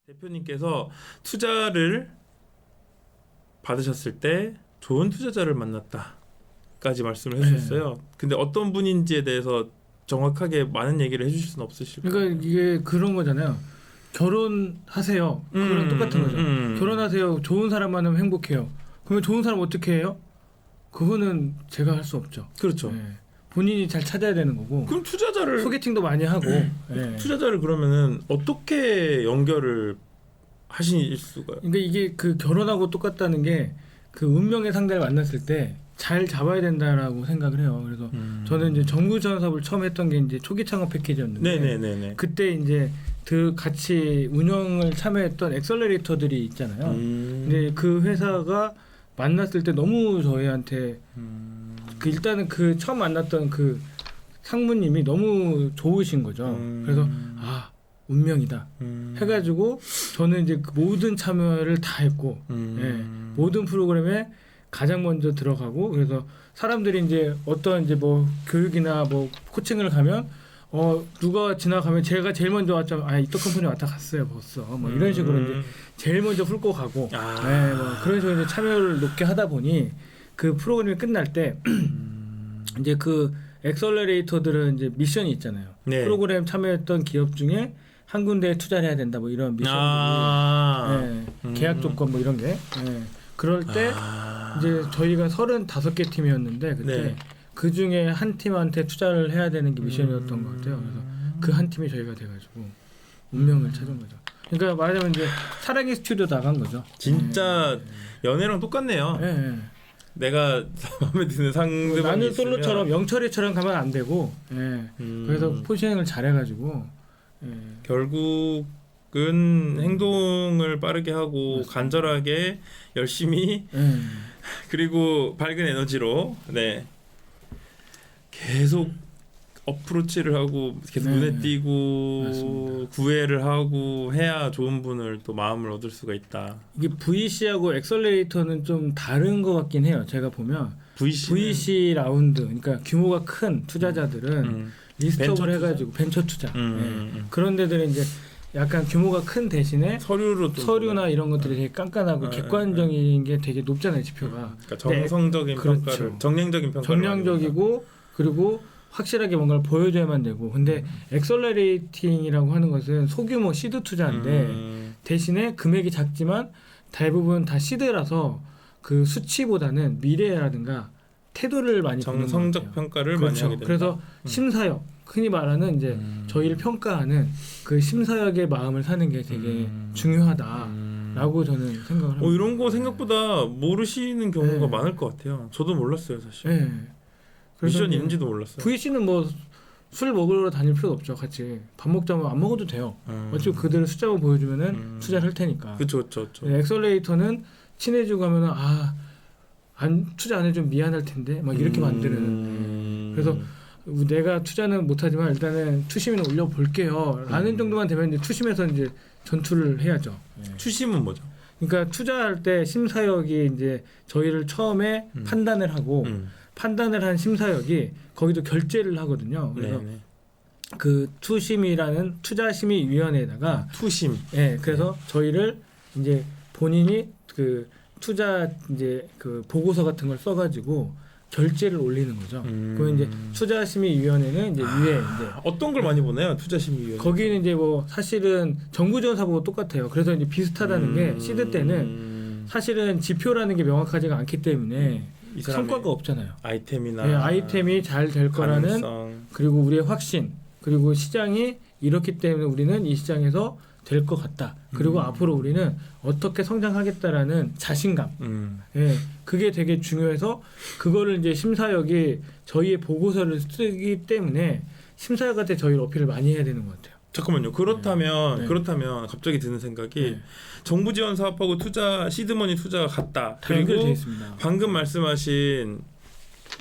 대표님께서 투자를 받으셨을 때 좋은 투자자를 만났다까지 말씀을 해주셨어요. 근데 어떤 분인지에 대해서 정확하게 많은 얘기를 해주실 수는 없으실까요? 그러니까 이게 그런 거잖아요. 결혼하세요. 그거랑 똑같은 거죠. 결혼하세요. 좋은 사람 만나면 행복해요. 그러면 좋은 사람 어떻게 해요? 그거는 제가 할 수 없죠. 그렇죠. 네. 본인이 잘 찾아야 되는 거고. 그럼 투자자를 소개팅도 많이 하고. 네. 투자자를 그러면은 어떻게 연결을 하실 수가? 그러니까 이게 그 결혼하고 똑같다는 게 그 운명의 상대를 만났을 때 잘 잡아야 된다라고 생각을 해요. 그래서 저는 이제 정부 지원 사업을 처음 했던 게 이제 초기 창업 패키지였는데 네네네네. 그때 이제 그 같이 운영을 참여했던 엑셀러레이터들이 있잖아요. 근데 그 회사가 만났을 때 너무 저희한테 그 일단은 그 처음 만났던 그 상무님이 너무 좋으신 거죠. 그래서 아 운명이다 해가지고 저는 이제 그 모든 참여를 다 했고 예, 모든 프로그램에 가장 먼저 들어가고 그래서 사람들이 이제 어떤 이제 뭐 교육이나 뭐 코칭을 가면 누가 지나가면 제가 제일 먼저 왔죠. 아 이쪽 컴퍼니 왔다 갔어요 벌써 뭐 이런 식으로 이제 제일 먼저 훑고 가고 네, 뭐 그런 식으로 이제 참여를 높게 하다 보니 그 프로그램이 끝날 때 이제 그 엑셀러레이터들은 이제 미션이 있잖아요. 네. 프로그램 참여했던 기업 중에 한 군데에 투자를 해야 된다 뭐 이런 미션들이 계약 조건 뭐 이런 게 그럴 때 이제 저희가 35개 팀이었는데 그때 네. 그 중에 한 팀한테 투자를 해야 되는 게 미션이었던 것 같아요. 그래서 그 한 팀이 저희가 돼가지고 운명을 찾은 거죠. 그러니까 말하자면 이제 사랑의 스튜디오 나간 거죠. 진짜 연애랑 똑같네요. 네. 내가 마음에 드는 상대방이 나는 있으면 솔로처럼 영철이처럼 가면 안 되고 그래서 포지셔닝을 잘해가지고 결국은 행동을 빠르게 하고 맞습니다. 간절하게 열심히 그리고 밝은 에너지로 계속 어프로치를 하고 계속 눈에 띄고 맞습니다. 구애를 하고 해야 좋은 분을 또 마음을 얻을 수가 있다. 이게 VC하고 엑셀러레이터는 좀 다른 것 같긴 해요. 제가 보면 VC 라운드 그러니까 규모가 큰 투자자들은 리스트업을 해가지고 벤처 투자 그런 데들은 이제 약간 규모가 큰 대신에 서류나 이런 것들이 되게 깐깐하고 객관적인 게 되게 높잖아요 지표가. 그러니까 정성적인 평가를 정량적인 평가를 정량적이고 그리고 확실하게 뭔가를 보여줘야만 되고 근데 엑셀러레이팅이라고 하는 것은 소규모 시드 투자인데 대신에 금액이 작지만 대부분 다 시드라서 그 수치보다는 미래라든가 태도를 많이 정성적 평가를 그렇죠. 많이 하게 된다. 그래서 심사역 흔히 말하는 이제 저희를 평가하는 그 심사역의 마음을 사는 게 되게 중요하다라고 저는 생각을 합니다. 이런 거 생각보다 모르시는 경우가 많을 것 같아요. 저도 몰랐어요 사실. 네. 미션이 있는지도 몰랐어요. VC는 뭐 술 먹으러 다닐 필요도 없죠. 같이 밥 먹자면 안 먹어도 돼요. 어차피 그대로 숫자만 보여주면은 투자를 할 테니까. 그렇죠. 엑셀레이터는 친해지고 가면은 투자 안 해주면 미안할 텐데 막 이렇게 만드는. 그래서 내가 투자는 못하지만 일단은 투심이는 올려볼게요. 라는 정도만 되면 이제 투심에서 이제 전투를 해야죠. 투심은 뭐죠? 그러니까 투자할 때 심사역이 이제 저희를 처음에 판단을 하고 판단을 한 심사역이 거기도 결제를 하거든요. 그래서 그 투심이라는 투자심의위원회에다가 투심. 그래서 저희를 이제 본인이 그 투자 이제 그 보고서 같은 걸 써가지고 결제를 올리는 거죠. 그럼 이제 투자심의위원회는 이제 위에 이제 어떤 걸 많이 보나요? 투자심의위원회. 거기는 이제 뭐 사실은 정부 지원 사업하고 똑같아요. 그래서 이제 비슷하다는 게 시드 때는 사실은 지표라는 게 명확하지가 않기 때문에 성과가 없잖아요. 아이템이나 아이템이 잘 될 거라는 가능성. 그리고 우리의 확신 그리고 시장이 이렇기 때문에 우리는 이 시장에서 될 것 같다. 그리고 앞으로 우리는 어떻게 성장하겠다라는 자신감. 그게 되게 중요해서 그거를 이제 심사역이 저희의 보고서를 쓰기 때문에 심사역한테 저희를 어필을 많이 해야 되는 것 같아요. 잠깐만요. 그렇다면 갑자기 드는 생각이 정부 지원 사업하고 시드머니 투자가 같다. 그리고 방금 말씀하신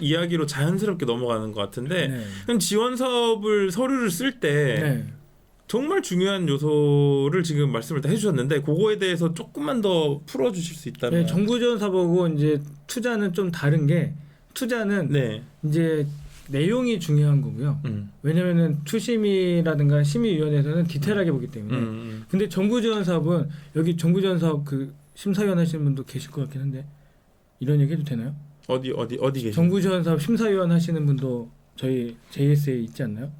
이야기로 자연스럽게 넘어가는 것 같은데 그럼 지원 사업을 서류를 쓸 때 정말 중요한 요소를 지금 말씀을 다 해주셨는데 그거에 대해서 조금만 더 풀어주실 수 있다면. 정부 지원 사업하고 이제 투자는 좀 다른 게 투자는 이제 내용이 중요한 거고요. 왜냐면은 투심이라든가 심의위원회에서는 디테일하게 보기 때문에. 근데 정부 지원 사업은 여기 정부 지원 사업 그 심사위원 하시는 분도 계실 것 같긴 한데 이런 얘기 해도 되나요? 어디 계세요? 정부 지원 사업 심사위원 하시는 분도 저희 JS에 있지 않나요?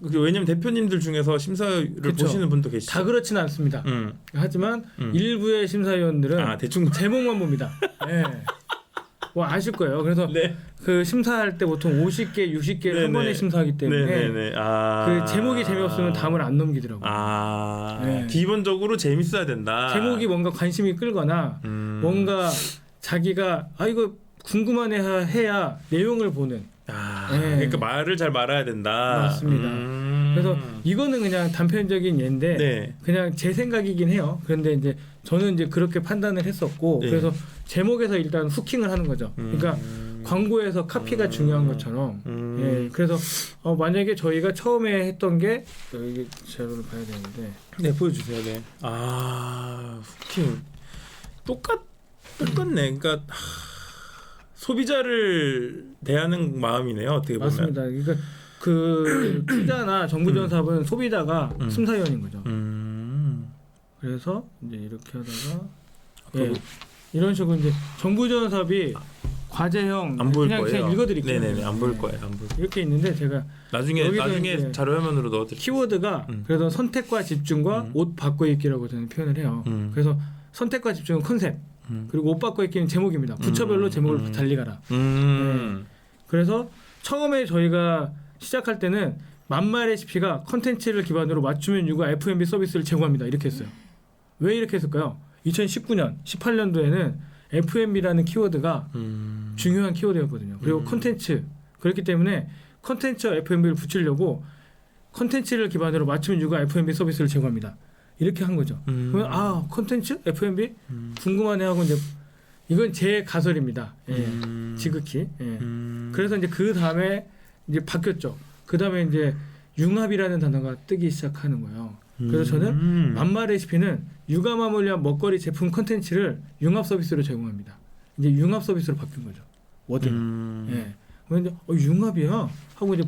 왜냐면 대표님들 중에서 심사를 그쵸. 보시는 분도 계시죠. 다 그렇지는 않습니다. 하지만 일부의 심사위원들은 대충 제목만 봅니다. 네. 뭐 아실 거예요. 그래서 네. 그 심사할 때 보통 50개, 60개를 한 번에 심사하기 때문에 그 제목이 재미없으면 다음을 안 넘기더라고요. 네. 기본적으로 재밌어야 된다. 제목이 뭔가 관심이 끌거나 뭔가 자기가 이거 궁금하네 해야 내용을 보는. 네. 그러니까 말을 잘 말아야 된다. 맞습니다. 그래서 이거는 그냥 단편적인 예인데 네. 그냥 제 생각이긴 해요. 그런데 이제 저는 이제 그렇게 판단을 했었고 네. 그래서 제목에서 일단 후킹을 하는 거죠. 그러니까 광고에서 카피가 중요한 것처럼. 예, 그래서 만약에 저희가 처음에 했던 게 여기 자료를 봐야 되는데 네, 보여주세요. 네. 후킹 똑같네. 그러니까 소비자를 대하는 마음이네요. 어떻게 보면. 맞습니다. 그러니까 그 투자나 정부 지원 사업은 소비자가 심사위원인 거죠. 그래서 이제 이렇게 하다가 이런 식으로 이제 정부 지원 사업이 과제형 안 보일 그냥 거예요. 읽어드릴게요. 네네네, 안 보일 거예요. 안 보일 거예요. 이렇게 있는데 제가 나중에 자료 화면으로 넣어드릴게요. 키워드가 그래서 선택과 집중과 옷 바꿔 입기라고 저는 표현을 해요. 그래서 선택과 집중은 컨셉, 그리고 옷 바꿔 입기는 제목입니다. 부처별로 제목을 달리 가라. 네. 그래서 처음에 저희가 시작할 때는 만말 레시피가 컨텐츠를 기반으로 맞춤형 육아 F&B 서비스를 제공합니다. 이렇게 했어요. 왜 이렇게 했을까요? 2019년, 18년도에는 F&B라는 키워드가 중요한 키워드였거든요. 그리고 컨텐츠, 그렇기 때문에 컨텐츠와 F&B를 붙이려고 컨텐츠를 기반으로 맞춤 육아 F&B 서비스를 제공합니다. 이렇게 한 거죠. 그러면 컨텐츠? F&B? 궁금하네 하고 이제 이건 제 가설입니다. 지극히. 그래서 이제 그 다음에 이제 바뀌었죠. 그 다음에 이제 융합이라는 단어가 뜨기 시작하는 거예요. 그래서 저는 만말 레시피는 육아맘을 위한 먹거리 제품 컨텐츠를 융합 서비스로 제공합니다. 이제 융합 서비스로 바뀐 거죠. 워드가. 그래서 융합이야 하고 이제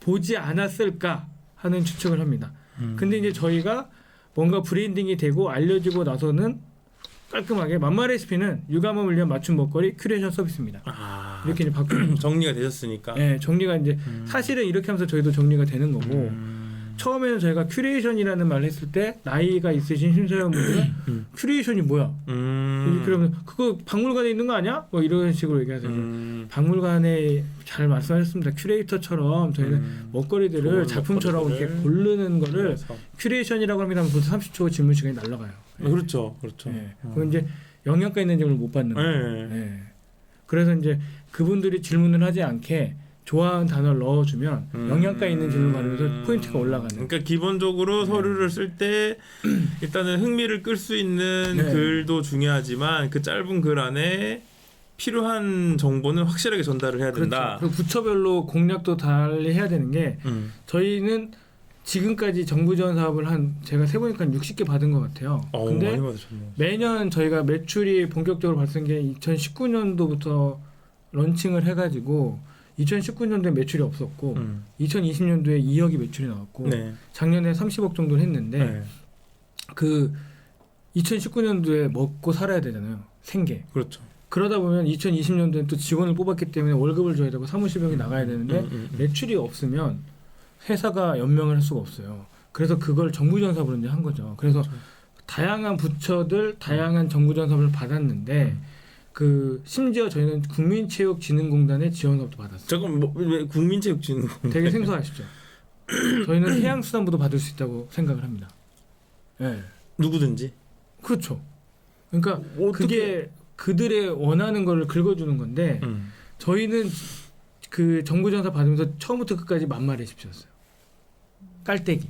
보지 않았을까 하는 추측을 합니다. 근데 이제 저희가 뭔가 브랜딩이 되고 알려지고 나서는 깔끔하게 만말 레시피는 육아맘을 위한 맞춤 먹거리 큐레이션 서비스입니다. 이렇게 이제 바꾸는 정리가 되셨으니까. 네, 정리가 이제 사실은 이렇게 하면서 저희도 정리가 되는 거고 처음에는 저희가 큐레이션이라는 말을 했을 때 나이가 있으신 심사위원분들은 큐레이션이 뭐야? 그러면 그거 박물관에 있는 거 아니야? 뭐 이런 식으로 얘기하세요. 박물관에 잘 말씀하셨습니다. 큐레이터처럼 저희는 먹거리들을 작품처럼 이렇게 고르는 거를 큐레이션이라고 합니다. 하면 보통 30초 질문 시간이 날라가요. 그렇죠. 네. 그럼 이제 영양가 있는 질문을 못 받는 거예요. 네. 그래서 이제 그분들이 질문을 하지 않게 좋아하는 단어를 넣어주면 영양가 있는 질문 받으면서 포인트가 올라가는. 그러니까 기본적으로 서류를 쓸 때 일단은 흥미를 끌 수 있는 글도 중요하지만 그 짧은 글 안에 필요한 정보는 확실하게 전달을 해야 된다. 그렇죠. 그리고 부처별로 공략도 달리 해야 되는 게 저희는 지금까지 정부 지원 사업을 제가 세보니까 60개 받은 것 같아요. 근데 많이 받으셨네요. 매년 저희가 매출이 본격적으로 발생한 게 2019년도부터 런칭을 해가지고 2019년도에 매출이 없었고 2020년도에 2억이 매출이 나왔고 작년에 30억 정도 했는데 그 2019년도에 먹고 살아야 되잖아요. 생계. 그렇죠. 그러다 보면 2020년도에 또 직원을 뽑았기 때문에 월급을 줘야 되고 사무실비용이 나가야 되는데 매출이 없으면 회사가 연명을 할 수가 없어요. 그래서 그걸 정부 지원 사업으로 이제 한 거죠. 그래서 다양한 부처들, 다양한 정부 지원 사업을 받았는데 그 심지어 저희는 국민체육진흥공단의 지원 사업도 받았어요. 잠깐 왜 국민체육진흥공단? 되게 생소하시죠? 저희는 해양수산부도 받을 수 있다고 생각을 합니다. 네. 누구든지. 그렇죠. 그러니까 그게 그들의 원하는 거를 긁어주는 건데 저희는 그 정부 지원 사업 받으면서 처음부터 끝까지 만말 레시피였어요. 깔때기.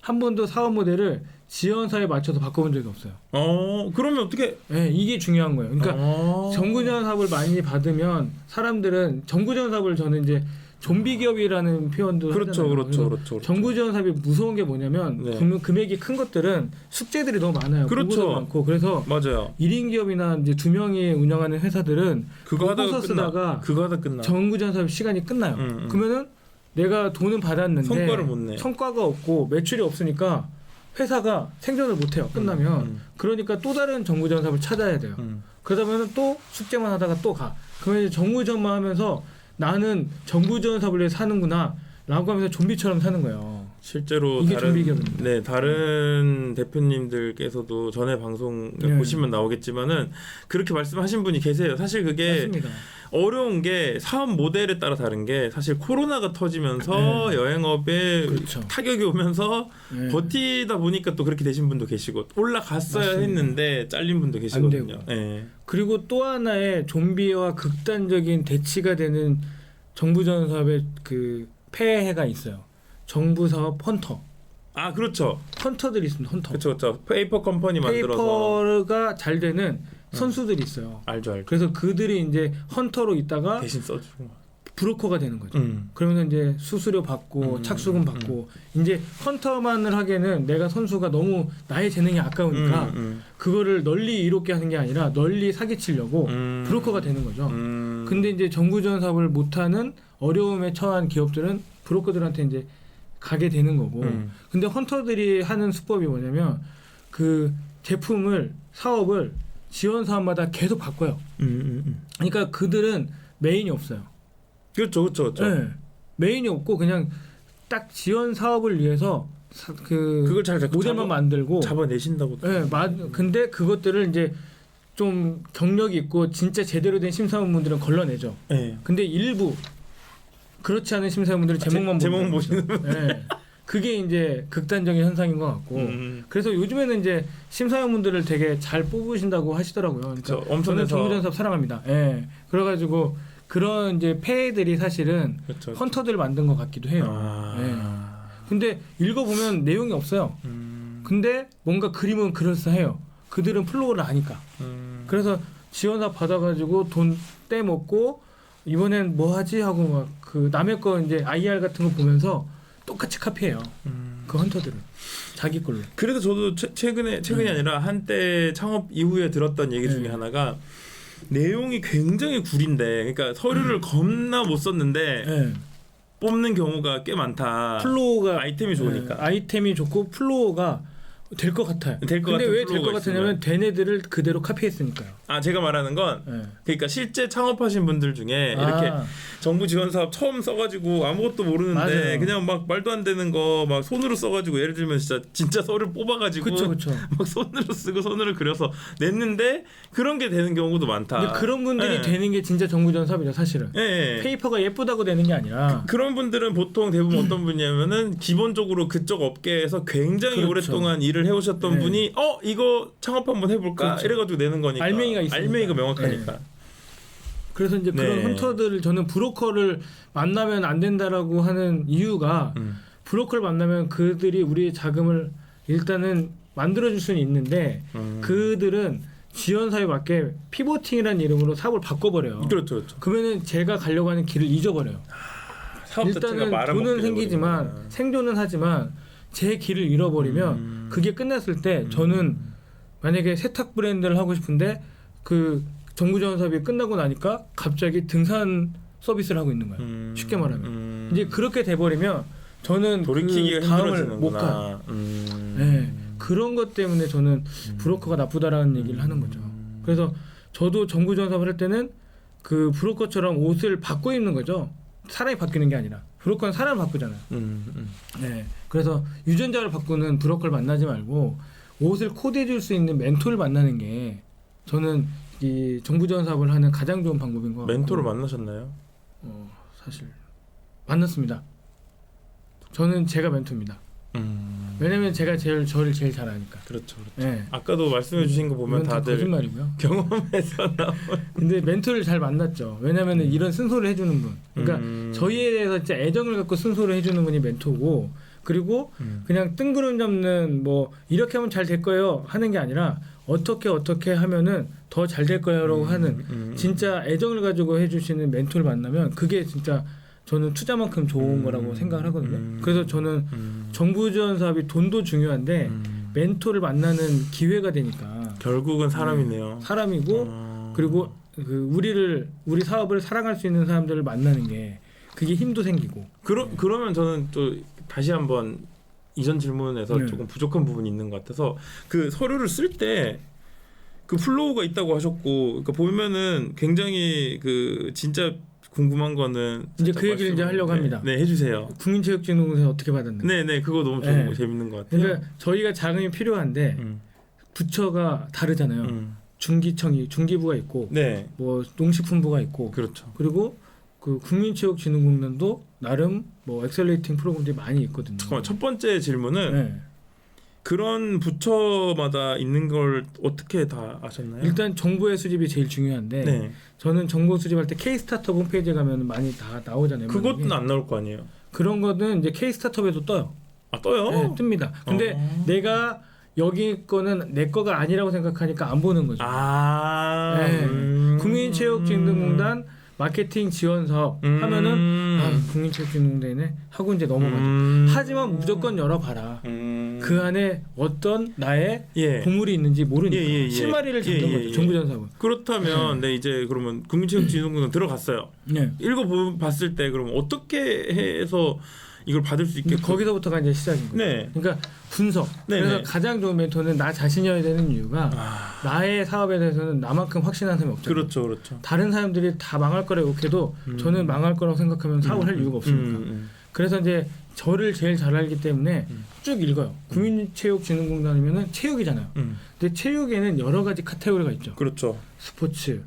한 번도 사업 모델을 지원사에 맞춰서 바꿔본 적이 없어요. 그러면 어떻게? 네, 이게 중요한 거예요. 그러니까 정부 지원 사업을 많이 받으면 사람들은 정부 지원 사업을 저는 이제 좀비 기업이라는 표현도 그렇죠, 하잖아요. 그렇죠. 정부 지원 사업이 무서운 게 뭐냐면 네. 금액이 큰 것들은 숙제들이 너무 많아요. 그렇죠. 많고 그래서 맞아요. 1인 기업이나 이제 2명이 운영하는 회사들은 그거 하다가 쓰다가 그거 하다 끝나. 정부 지원 사업 시간이 끝나요. 그러면은 내가 돈은 받았는데 성과를 못 내. 성과가 없고 매출이 없으니까 회사가 생존을 못 해요. 끝나면. 그러니까 또 다른 정부 지원 사업을 찾아야 돼요. 그러다 보면 또 숙제만 하다가 또 가. 그러면 이제 정부 지원만 하면서 나는 정부 지원 사업을 위해 사는구나 라고 하면서 좀비처럼 사는 거예요. 실제로 이게 좀비 기업입니다. 다른 대표님들께서도 전에 방송 보시면 나오겠지만은 그렇게 말씀하신 분이 계세요. 사실 그게 맞습니다. 어려운 게 사업 모델에 따라 다른 게 사실 코로나가 터지면서 여행업에 그렇죠. 타격이 오면서 버티다 보니까 또 그렇게 되신 분도 계시고 올라갔어야 맞습니다. 했는데 잘린 분도 계시거든요. 그리고 또 하나의 좀비와 극단적인 대치가 되는 정부 지원 사업의 그 폐해가 있어요. 정부 사업 헌터. 아 그렇죠. 헌터들이 있습니다. 헌터. 그렇죠. 페이퍼 컴퍼니 만들어서 페이퍼가 잘 되는 선수들이 있어요. 알죠. 그래서 그들이 이제 헌터로 있다가 대신 써주고 브로커가 되는 거죠. 그러면 이제 수수료 받고 착수금 받고 이제 헌터만을 하기에는 내가 선수가 너무 나의 재능이 아까우니까 그거를 널리 이롭게 하는 게 아니라 널리 사기치려고 브로커가 되는 거죠. 근데 이제 정부 지원 사업을 못하는 어려움에 처한 기업들은 브로커들한테 이제 가게 되는 거고. 근데 헌터들이 하는 수법이 뭐냐면 그 제품을 사업을 지원 사업마다 계속 바꿔요. 그러니까 그들은 메인이 없어요. 그렇죠. 네. 메인이 없고 그냥 딱 지원 사업을 위해서 그걸 잘 모델만 만들고 잡아내신다고. 네, 근데 그것들을 이제 좀 경력이 있고 진짜 제대로 된 심사위원분들은 걸러내죠. 네. 근데 일부 그렇지 않은 심사위원분들은 제목만 보시는 분. 네. 그게 이제 극단적인 현상인 것 같고 그래서 요즘에는 이제 심사위원분들을 되게 잘 뽑으신다고 하시더라고요. 그러니까 그렇죠. 저는 정부지원 사업 사랑합니다. 예. 그래가지고 그런 이제 폐해들이 사실은 그렇죠. 헌터들 만든 것 같기도 해요. 예. 근데 읽어보면 내용이 없어요. 근데 뭔가 그림은 그럴싸해요. 그들은 플로우를 아니까. 그래서 지원사 받아가지고 돈 떼먹고 이번엔 뭐 하지 하고 막 그 남의 거 이제 IR 같은 거 보면서 똑같이 카피해요. 그 헌터들은 자기 걸로. 그래서 저도 최근이 아니라 한때 창업 이후에 들었던 얘기 중에 하나가 내용이 굉장히 구린데, 그러니까 서류를 겁나 못 썼는데 뽑는 경우가 꽤 많다. 플로우가 아이템이 좋으니까. 아이템이 좋고 플로우가 될 것 같아요. 근데 왜 될 것 같으냐면 된 애들을 그대로 카피했으니까요. 아 제가 말하는 건 그러니까 실제 창업하신 분들 중에 이렇게 정부 지원 사업 처음 써가지고 아무것도 모르는데 맞아요. 그냥 막 말도 안 되는 거 막 손으로 써가지고 예를 들면 진짜 서류 뽑아가지고 그쵸. 막 손으로 쓰고 손으로 그려서 냈는데 그런 게 되는 경우도 많다. 근데 그런 분들이 되는 게 진짜 정부 지원 사업이죠, 사실은. 페이퍼가 예쁘다고 되는 게 아니라 그런 분들은 보통 대부분 어떤 분이냐면은 기본적으로 그쪽 업계에서 굉장히 오랫동안 일을 해오셨던 분이 이거 창업 한번 해볼까 이래가지고 내는 거니까 알맹이가 명확하니까. 그래서 이제 그런 헌터들을 저는 브로커를 만나면 안 된다라고 하는 이유가 브로커를 만나면 그들이 우리의 자금을 일단은 만들어줄 수는 있는데 그들은 지원사에 맞게 피보팅이라는 이름으로 사업을 바꿔버려요. 그렇죠. 그러면은 제가 가려고 하는 길을 잊어버려요. 일단은 돈은 생기지만 생존은 하지만 제 길을 잃어버리면 그게 끝났을 때 저는 만약에 세탁 브랜드를 하고 싶은데 그 정부 지원 사업이 끝나고 나니까 갑자기 등산 서비스를 하고 있는 거예요. 쉽게 말하면 이제 그렇게 돼버리면 저는 돌이키기가 그 다음을 힘들어지는구나. 못 가요. 네, 그런 것 때문에 저는 브로커가 나쁘다라는 얘기를 하는 거죠. 그래서 저도 정부 지원 사업을 할 때는 그 브로커처럼 옷을 바꿔 입는 거죠. 사람이 바뀌는 게 아니라 브로커는 사람을 바꾸잖아요. 네, 그래서 유전자를 바꾸는 브로커를 만나지 말고 옷을 코디해 줄 수 있는 멘토를 만나는 게 저는 이 정부 지원 사업을 하는 가장 좋은 방법인 것 같고. 멘토를 만나셨나요? 사실 만났습니다. 저는 제가 멘토입니다. 왜냐면 제가 저를 제일 잘 아니까. 그렇죠. 네. 아까도 말씀해주신 거 보면 다들 거짓말이고요. 경험에서 나온. 근데 멘토를 잘 만났죠. 왜냐면 이런 쓴소리를 해주는 분. 그러니까 저희에 대해서 진짜 애정을 갖고 쓴소리를 해주는 분이 멘토고, 그리고 그냥 뜬구름 잡는 뭐 이렇게 하면 잘 될 거예요 하는 게 아니라 어떻게 하면은 더 잘 될 거예요라고 하는 진짜 애정을 가지고 해주시는 멘토를 만나면 그게 진짜 저는 투자만큼 좋은 거라고 생각을 하거든요. 그래서 저는 정부 지원 사업이 돈도 중요한데 멘토를 만나는 기회가 되니까 결국은 사람이네요. 사람이고 그리고 우리 사업을 사랑할 수 있는 사람들을 만나는 게 그게 힘도 생기고. 그러면 저는 또 다시 한번 이전 질문에서 조금 부족한 부분이 있는 것 같아서 그 서류를 쓸 때 그 플로우가 있다고 하셨고, 그러니까 보면은 굉장히 그 진짜 궁금한 거는 이제 그 얘기를 이제 하려고 합니다. 네, 해주세요. 국민체육진흥공사 어떻게 받았는지. 네, 그거 너무 좀 재밌는 것 같아요. 그러니까 저희가 자금이 필요한데 부처가 다르잖아요. 중기부가 있고, 네, 뭐 농식품부가 있고, 그렇죠. 그리고 그 국민체육진흥공단도 나름 뭐 엑셀레이팅 프로그램들이 많이 있거든요. 잠깐만, 첫 번째 질문은 그런 부처마다 있는 걸 어떻게 다 아셨나요? 일단 정보의 수집이 제일 중요한데 저는 정보 수집할 때 K-스타트업 홈페이지에 가면 많이 다 나오잖아요. 그것도 안 나올 거 아니에요? 그런 거는 이제 K-스타트업에도 떠요. 아, 떠요? 네, 뜹니다. 근데 내가 여기 거는 내 거가 아니라고 생각하니까 안 보는 거죠. 국민체육진흥공단 마케팅 지원 사업 하면은 국민체육진흥공단이네 하고 이제 넘어가죠. 하지만 무조건 열어봐라. 그 안에 어떤 나의 보물이 있는지 모르니까 실마리를 잡는 거죠. 정부 지원 사업은. 그렇다면 이제 그러면 국민체육진흥공단 들어갔어요. 읽어봤을 때 그러면 어떻게 해서 이걸 받을 수 있게 거기서부터가 이제 시작인 거예요. 그러니까 분석. 그래서 가장 좋은 멘토는 나 자신이어야 되는 이유가 나의 사업에 대해서는 나만큼 확신하는 사람이 없잖아요. 그렇죠. 다른 사람들이 다 망할 거라고 욕해도 저는 망할 거라고 생각하면 사업을 할 이유가 없으니까. 그래서 이제 저를 제일 잘 알기 때문에 쭉 읽어요. 국민체육진흥공단이면은 체육이잖아요. 근데 체육에는 여러 가지 카테고리가 있죠. 그렇죠. 스포츠,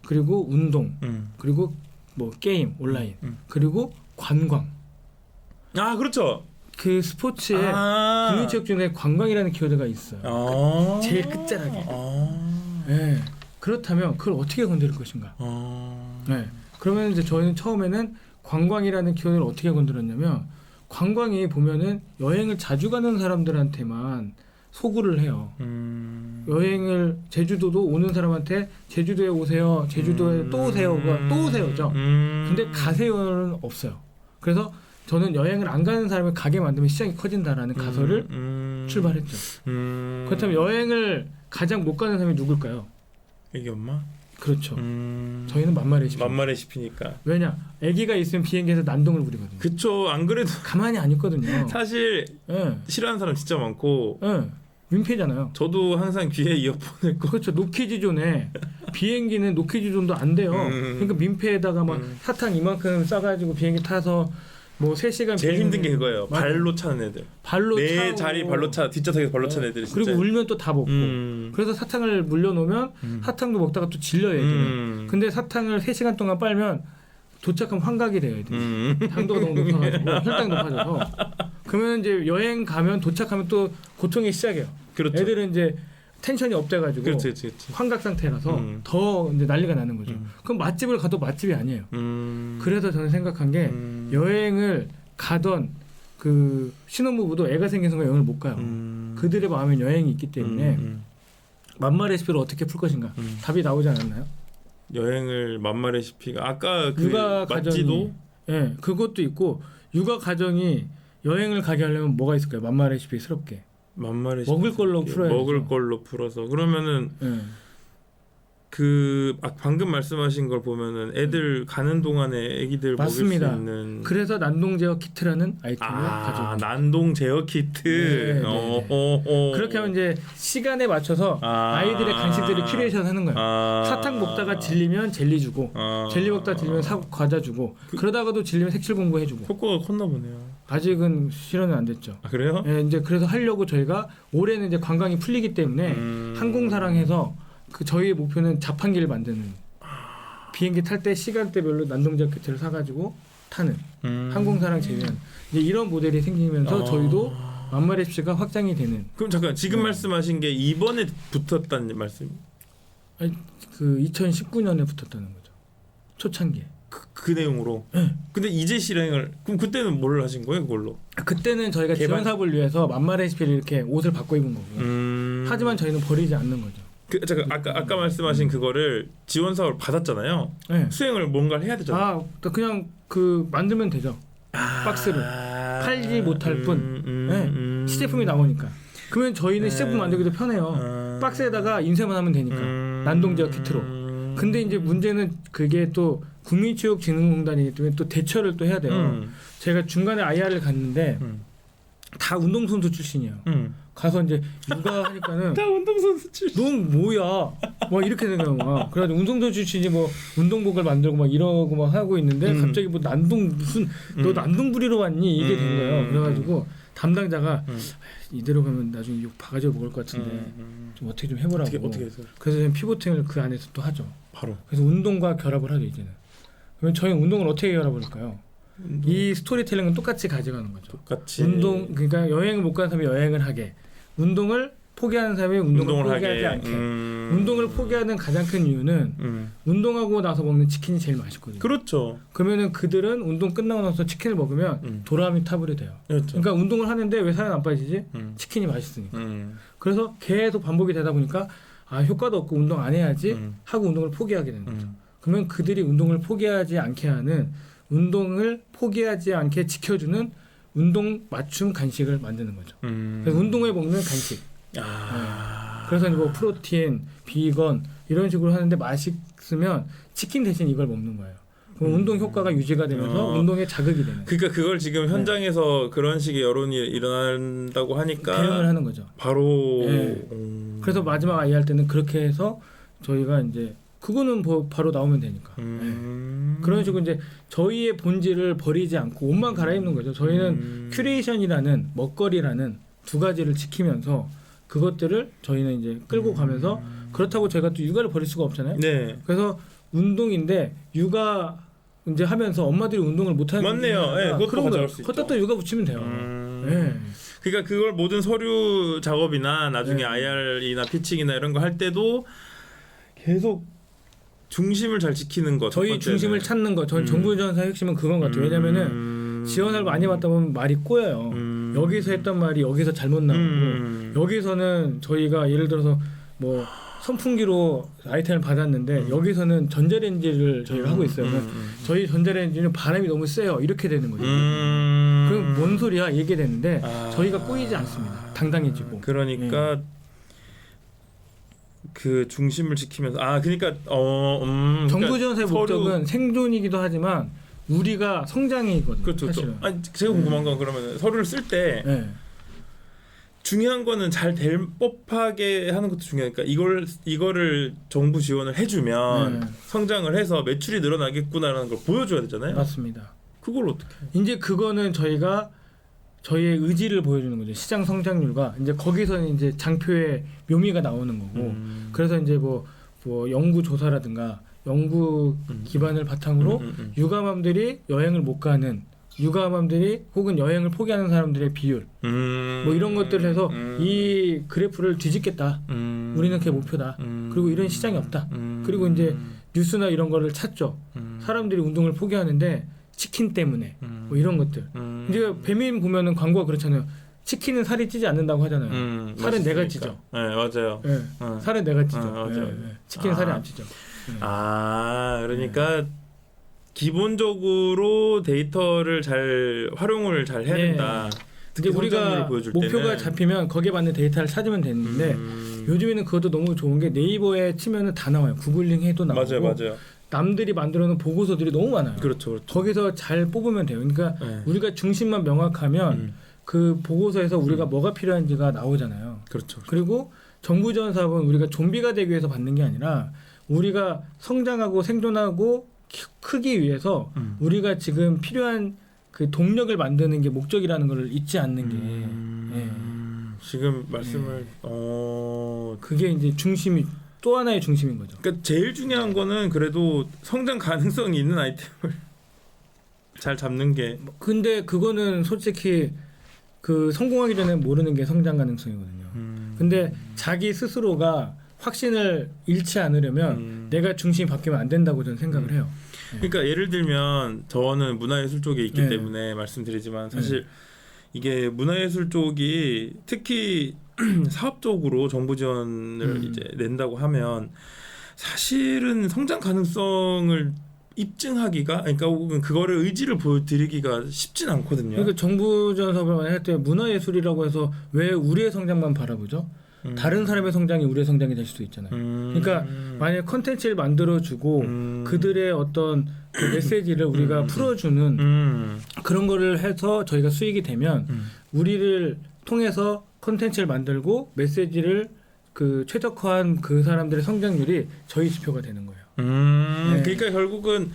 그리고 운동, 그리고 뭐 게임 온라인, 그리고 관광. 아, 그렇죠. 그 스포츠에 국민체육진흥에 관광이라는 키워드가 있어요. 제일 끝자락에. 그렇다면 그걸 어떻게 건드릴 것인가? 그러면 이제 저희는 처음에는 관광이라는 키워드를 어떻게 건드렸냐면 관광이 보면은 여행을 자주 가는 사람들한테만 소구를 해요. 여행을 제주도도 오는 사람한테 제주도에 오세요. 제주도에 또 오세요가 또 오세요죠. 근데 가세요는 없어요. 그래서 저는 여행을 안 가는 사람을 가게 만들면 시장이 커진다라는 가설을 출발했죠. 그렇다면 여행을 가장 못 가는 사람이 누굴까요? 애기 엄마? 그렇죠. 저희는 만마 레시피. 만마 레시피니까. 왜냐? 아기가 있으면 비행기에서 난동을 부리거든요. 그쵸. 안 그래도 가만히 안 있거든요. 사실 싫어하는 사람 진짜 많고. 민폐잖아요. 저도 항상 귀에 이어폰을 꽂고. 그렇죠. 노키즈존에 비행기는 노키즈존도 안 돼요. 그러니까 민폐에다가 막 사탕 이만큼 싸가지고 비행기 타서 뭐 3시간 제일 힘든 게 그거예요. 맞아. 발로 차는 애들. 내 자리 발로 차, 뒷좌석에서 발로 차는 애들. 그리고 울면 또 다 먹고. 그래서 사탕을 물려놓으면 사탕도 먹다가 또 질려요. 애들은. 근데 사탕을 3시간 동안 빨면 도착하면 환각이 돼요. 애들이. 당도가 너무 높아가지고 혈당이 높아져서. 그러면 이제 여행 가면 도착하면 또 고통이 시작해요. 그렇죠. 애들은 이제 텐션이 업돼가지고 그렇지. 환각 상태라서 더 이제 난리가 나는 거죠. 그럼 맛집을 가도 맛집이 아니에요. 그래서 저는 생각한 게 여행을 가던 그 신혼부부도 애가 생긴 순간 여행을 못 가요. 그들의 마음엔 여행이 있기 때문에 만마 레시피를 어떻게 풀 것인가 답이 나오지 않았나요? 여행을 만마 레시피가 아까 그 육아 맛지도 그것도 있고 육아 가정이 여행을 가게 하려면 뭐가 있을까요? 만마 레시피스럽게. 만마 레시피 먹을 걸로 풀어야 먹을 걸로 풀어서 그러면은 그 방금 말씀하신 걸 보면은 애들 가는 동안에 애기들 맞습니다. 먹을 수 있는 그래서 난동 제어 키트라는 아이템을 가지고 난동 제어 키트 그렇게 하면 이제 시간에 맞춰서 아이들의 간식들을 큐레이션 하는 거예요. 사탕 먹다가 질리면 젤리 주고 젤리 먹다가 질리면 과자 주고 그러다가도 질리면 색칠 공부 해주고 효과가 컸나 보네요. 아직은 실현은 안 됐죠. 그래요? 이제 그래서 하려고 저희가 올해는 이제 관광이 풀리기 때문에 항공사랑해서 그 저희의 목표는 자판기를 만드는 비행기 탈 때 시간대별로 난동제어 키트를 사가지고 타는 항공사랑 제외한 이제 이런 모델이 생기면서 저희도 만마 레시피가 확장이 되는. 그럼 잠깐 지금 말씀하신 게 이번에 붙었다는 말씀? 아니, 그 2019년에 붙었다는 거죠. 초창기에. 그 내용으로. 근데 이제 실행을 그럼 그때는 뭘 하신 거예요, 그걸로? 그때는 저희가 지원 사업을 위해서 만마 레시피를 이렇게 옷을 바꿔 입은 거고요. 하지만 저희는 버리지 않는 거죠. 아까 말씀하신 그거를 지원 사업을 받았잖아요. 네. 수행을 뭔가를 해야 되잖아요. 그냥 그 만들면 되죠. 박스를 팔지 못할 뿐. 네. 시제품이 나오니까. 그러면 저희는 시제품 만들기도 편해요. 박스에다가 인쇄만 하면 되니까. 난동제어 키트로. 근데 이제 문제는 그게 또 국민체육진흥공단이기 때문에 또 대처를 또 해야 돼요. 제가 중간에 IR을 갔는데 다 운동선수 출신이에요. 가서 이제 육아 하니까는 다 운동선수 출신. 넌 뭐야? 뭐 이렇게 되는 거야. 그래가지고 운동선수 출신이 뭐 운동복을 만들고 막 이러고 막 하고 있는데 갑자기 뭐 너 난동 부리러 왔니? 이게 된 거예요. 그래가지고 담당자가 이대로 가면 나중에 욕 바가지로 먹을 것 같은데 좀 어떻게 좀 해보라고. 어떻게 해서? 그래서 저는 피보팅을 그 안에서 또 하죠. 바로. 그래서 운동과 결합을 하죠 이제는. 그러면 저희 운동을 어떻게 결합을 할까요? 이 스토리텔링은 똑같이 가져가는 거죠. 똑같이. 운동 그러니까 여행을 못 가는 사람이 여행을 하게, 운동을 포기하는 사람이 운동을 포기하지 하게. 않게. 운동을 포기하는 가장 큰 이유는 운동하고 나서 먹는 치킨이 제일 맛있거든요. 그렇죠. 그러면은 그들은 운동 끝나고 나서 치킨을 먹으면 도파민 타불이 돼요. 그렇죠. 그러니까 운동을 하는데 왜 살이 안 빠지지? 치킨이 맛있으니까. 그래서 계속 반복이 되다 보니까 효과도 없고 운동 안 해야지 하고 운동을 포기하게 되는 거죠. 그러면 그들이 운동을 포기하지 않게 하는, 운동을 포기하지 않게 지켜주는 운동 맞춤 간식을 만드는 거죠. 그래서 운동에 먹는 간식. 네. 그래서 뭐 프로틴, 비건 이런 식으로 하는데 맛있으면 치킨 대신 이걸 먹는 거예요. 그럼 운동 효과가 유지가 되면서 운동에 자극이 되는. 그러니까 그걸 지금 현장에서 그런 식의 여론이 일어난다고 하니까 대응을 하는 거죠. 바로. 그래서 마지막 아이 할 때는 그렇게 해서 저희가 이제 그거는 바로 나오면 되니까. 그런 식으로 이제 저희의 본질을 버리지 않고 옷만 갈아입는 거죠. 저희는 큐레이션이라는 먹거리라는 두 가지를 지키면서 그것들을 저희는 이제 끌고 가면서, 그렇다고 저희가 또 육아를 버릴 수가 없잖아요. 네. 그래서 운동인데 육아 이제 하면서 엄마들이 운동을 못 하는. 맞네요. 네, 그것도 가져갈 수 있죠. 그것도 또 육아 붙이면 돼요. 네. 그러니까 그걸 모든 서류 작업이나 나중에 IR이나 피칭이나 이런 거 할 때도 계속 중심을 잘 지키는 거. 저희 중심을 찾는 거. 저희 정부지원사의 핵심은 그건 같아요. 왜냐면은 지원을 많이 받다 보면 말이 꼬여요. 여기서 했던 말이 여기서 잘못 나오고, 여기서는 저희가 예를 들어서 뭐 선풍기로 아이템을 받았는데 여기서는 전자레인지를 저희가 하고 있어요. 저희 전자레인지는 바람이 너무 세요. 이렇게 되는 거죠. 그럼 뭔 소리야? 이게 되는데 저희가 꼬이지 않습니다. 당당해지고. 그러니까 그 중심을 지키면서 그러니까 정부지원사의 목적은 생존이기도 하지만 우리가 성장이거든요. 그렇죠. 사실은. 제가 궁금한 건 그러면 서류를 쓸 때 중요한 거는 잘 될 법하게 하는 것도 중요하니까 이거를 정부 지원을 해주면 성장을 해서 매출이 늘어나겠구나라는 걸 보여줘야 되잖아요. 맞습니다. 그걸 어떻게? 이제 그거는 저희가 저희의 의지를 보여주는 거죠. 시장 성장률과 이제 거기서는 이제 장표의 묘미가 나오는 거고. 그래서 이제 뭐 연구 조사라든가 연구 기반을 바탕으로 육아맘들이 여행을 못 가는, 육아맘들이 혹은 여행을 포기하는 사람들의 비율, 뭐 이런 것들을 해서 이 그래프를 뒤집겠다. 우리는 그게 목표다. 그리고 이런 시장이 없다. 그리고 이제 뉴스나 이런 거를 찾죠. 사람들이 운동을 포기하는데 치킨 때문에 뭐 이런 것들. 이제 배민 보면은 광고가 그렇잖아요. 치킨은 살이 찌지 않는다고 하잖아요. 살은 내가 찌죠. 네, 맞아요. 네. 살은 내가 찌죠. 맞아요. 치킨은 살이 안 찌죠. 그러니까 기본적으로 데이터를 잘 활용을 잘 해야 된다. 이제 우리가 목표가 때는. 잡히면 거기에 맞는 데이터를 찾으면 되는데 요즘에는 그것도 너무 좋은 게 네이버에 치면은 다 나와요. 구글링 해도 나오고. 맞아요. 남들이 만들어놓은 보고서들이 너무 많아요. 그렇죠. 거기서 잘 뽑으면 돼요. 그러니까 우리가 중심만 명확하면 그 보고서에서 우리가 뭐가 필요한지가 나오잖아요. 그렇죠. 그리고 정부 지원 사업은 우리가 좀비가 되기 위해서 받는 게 아니라 우리가 성장하고 생존하고 크기 위해서 우리가 지금 필요한 그 동력을 만드는 게 목적이라는 걸 잊지 않는 게 지금 말씀을 그게 이제 중심이 또 하나의 중심인 거죠. 그러니까 제일 중요한 거는 그래도 성장 가능성이 있는 아이템을 잘 잡는 게. 근데 그거는 솔직히 그 성공하기 전에 모르는 게 성장 가능성이거든요. 근데 자기 스스로가 확신을 잃지 않으려면 내가 중심이 바뀌면 안 된다고 저는 생각을 해요. 그러니까 예를 들면 저는 문화예술 쪽에 있기 때문에 말씀드리지만 사실 이게 문화예술 쪽이 특히 사업적으로 정부 지원을 이제 낸다고 하면 사실은 성장 가능성을 입증하기가 그러니까 혹은 그거를 의지를 보여드리기가 쉽진 않거든요. 그러니까 정부 지원 사업을 할 때 문화예술이라고 해서 왜 우리의 성장만 바라보죠? 다른 사람의 성장이 우리의 성장이 될 수도 있잖아요. 그러니까 만약 컨텐츠를 만들어주고 그들의 어떤 그 메시지를 우리가 풀어주는 그런 거를 해서 저희가 수익이 되면 우리를 통해서 컨텐츠를 만들고 메시지를 그 최적화한 그 사람들의 성장률이 저희 지표가 되는 거예요. 네. 그러니까 결국은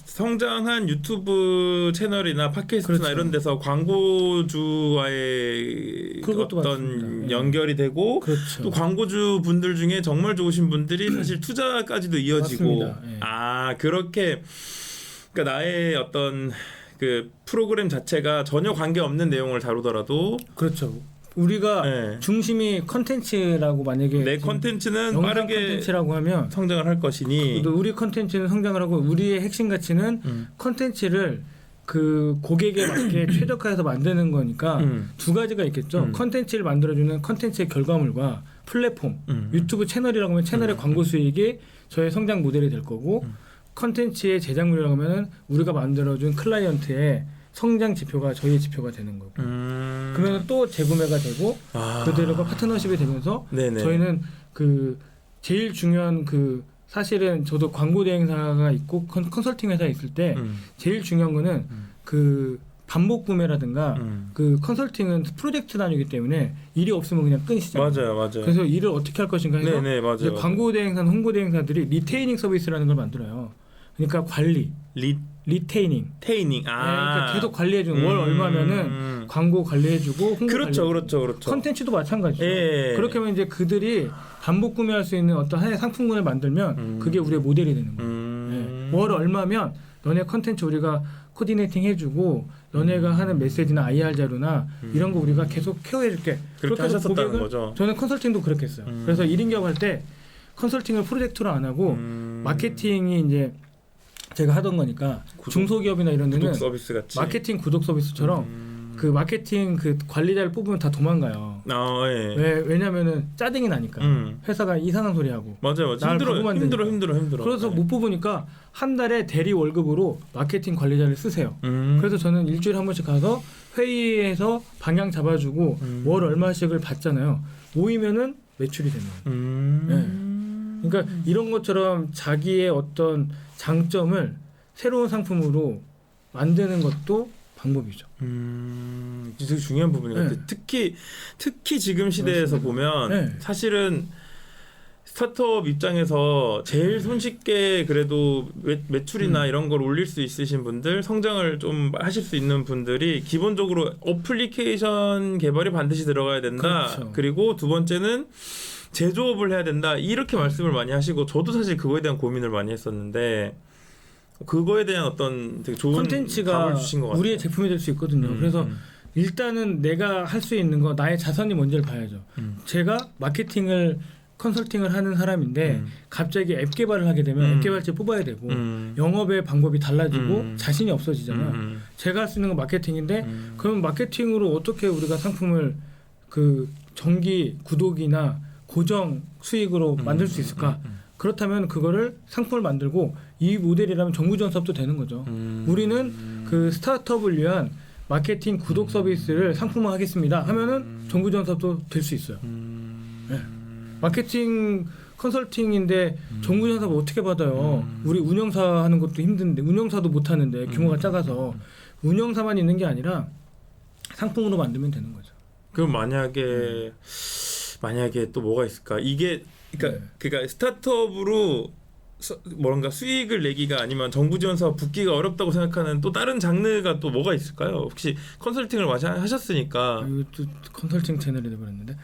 성장한 유튜브 채널이나 팟캐스트나 그렇죠. 이런 데서 광고주와의 어떤 맞습니다. 연결이 되고 그렇죠. 또 광고주 분들 중에 정말 좋으신 분들이 사실 투자까지도 이어지고 맞습니다. 그렇게 그러니까 나의 어떤 그 프로그램 자체가 전혀 관계없는 내용을 다루더라도 그렇죠. 우리가 중심이 컨텐츠라고 만약에 내 컨텐츠는 영상 빠르게 컨텐츠라고 하면 성장을 할 것이니 우리 컨텐츠는 성장을 하고 우리의 핵심 가치는 컨텐츠를 그 고객에 맞게 최적화해서 만드는 거니까 두 가지가 있겠죠. 컨텐츠를 만들어주는 컨텐츠의 결과물과 플랫폼, 유튜브 채널이라고 하면 채널의 광고 수익이 저의 성장 모델이 될 거고 컨텐츠의 제작물이라고 하면 우리가 만들어준 클라이언트의 성장 지표가 저희의 지표가 되는 거고 그러면 또 재구매가 되고 그들과 파트너십이 되면서 저희는 그 제일 중요한 그 사실은 저도 광고 대행사가 있고 컨설팅 회사에 있을 때 제일 중요한 거는 그 반복 구매라든가 그 컨설팅은 프로젝트 단위이기 때문에 일이 없으면 그냥 끊으시잖아요. 맞아요. 그래서 일을 어떻게 할 것인가 해서 맞아요. 광고 대행사, 홍보 대행사들이 리테이닝 서비스라는 걸 만들어요. 그러니까 관리, 리테이닝. 그러니까 계속 관리해주는 월 얼마면은 광고 관리해주고 홍보 그렇죠. 컨텐츠도 마찬가지죠. 그렇게 하면 이제 그들이 반복 구매할 수 있는 어떤 하나의 상품군을 만들면 그게 우리의 모델이 되는 거예요. 월 얼마면 너네 컨텐츠 우리가 코디네이팅 해주고 너네가 하는 메시지나 IR 자료나 이런 거 우리가 계속 케어해줄게. 그렇게 하셨었다는 거죠. 저는 컨설팅도 그렇게 했어요. 그래서 1인 기업할 때 컨설팅을 프로젝트로 안 하고 마케팅이 이제 제가 하던 거니까 중소기업이나 이런 데는 구독 서비스 같이 마케팅 구독 서비스처럼 그 마케팅 그 관리자를 뽑으면 다 도망가요. 왜냐면은 짜증이 나니까 회사가 이상한 소리 하고 맞아요. 힘들어. 그래서 못 뽑으니까 한 달에 대리 월급으로 마케팅 관리자를 쓰세요. 그래서 저는 일주일에 한 번씩 가서 회의에서 방향 잡아주고 월 얼마씩을 받잖아요. 모이면은 매출이 되는 거예요. 그러니까 이런 것처럼 자기의 어떤 장점을 새로운 상품으로 만드는 것도 방법이죠. 되게 중요한 부분인 것 같아요. 특히 지금 시대에서 보면 사실은 스타트업 입장에서 제일 손쉽게 그래도 매출이나 이런 걸 올릴 수 있으신 분들, 성장을 좀 하실 수 있는 분들이 기본적으로 어플리케이션 개발이 반드시 들어가야 된다. 그렇죠. 그리고 두 번째는 제조업을 해야 된다. 이렇게 말씀을 많이 하시고 저도 사실 그거에 대한 고민을 많이 했었는데 그거에 대한 어떤 되게 좋은 콘텐츠가 주신 것 같아요. 우리의 제품이 될 수 있거든요. 그래서 일단은 내가 할 수 있는 거 나의 자산이 뭔지를 봐야죠. 제가 마케팅을 컨설팅을 하는 사람인데 갑자기 앱 개발을 하게 되면 앱 개발자 뽑아야 되고 영업의 방법이 달라지고 자신이 없어지잖아요. 제가 할 수 있는 건 마케팅인데 그럼 마케팅으로 어떻게 우리가 상품을 그 정기 구독이나 고정 수익으로 만들 수 있을까? 그렇다면 그거를 상품을 만들고 이 모델이라면 정부 지원 사업도 되는 거죠. 우리는 그 스타트업을 위한 마케팅 구독 서비스를 상품화하겠습니다 하면은 정부 지원 사업도 될 수 있어요. 마케팅 컨설팅인데 정부 지원 사업 어떻게 받아요? 우리 운영사 하는 것도 힘든데 운영사도 못 하는데 규모가 작아서 운영사만 있는 게 아니라 상품으로 만들면 되는 거죠. 그럼 만약에 또 뭐가 있을까? 이게 그러니까 스타트업으로 뭔가 수익을 내기가 아니면 정부 지원 사업 붙기가 어렵다고 생각하는 또 다른 장르가 또 뭐가 있을까요? 혹시 컨설팅을 많이 하셨으니까 이것도 컨설팅 채널이 돼버렸는데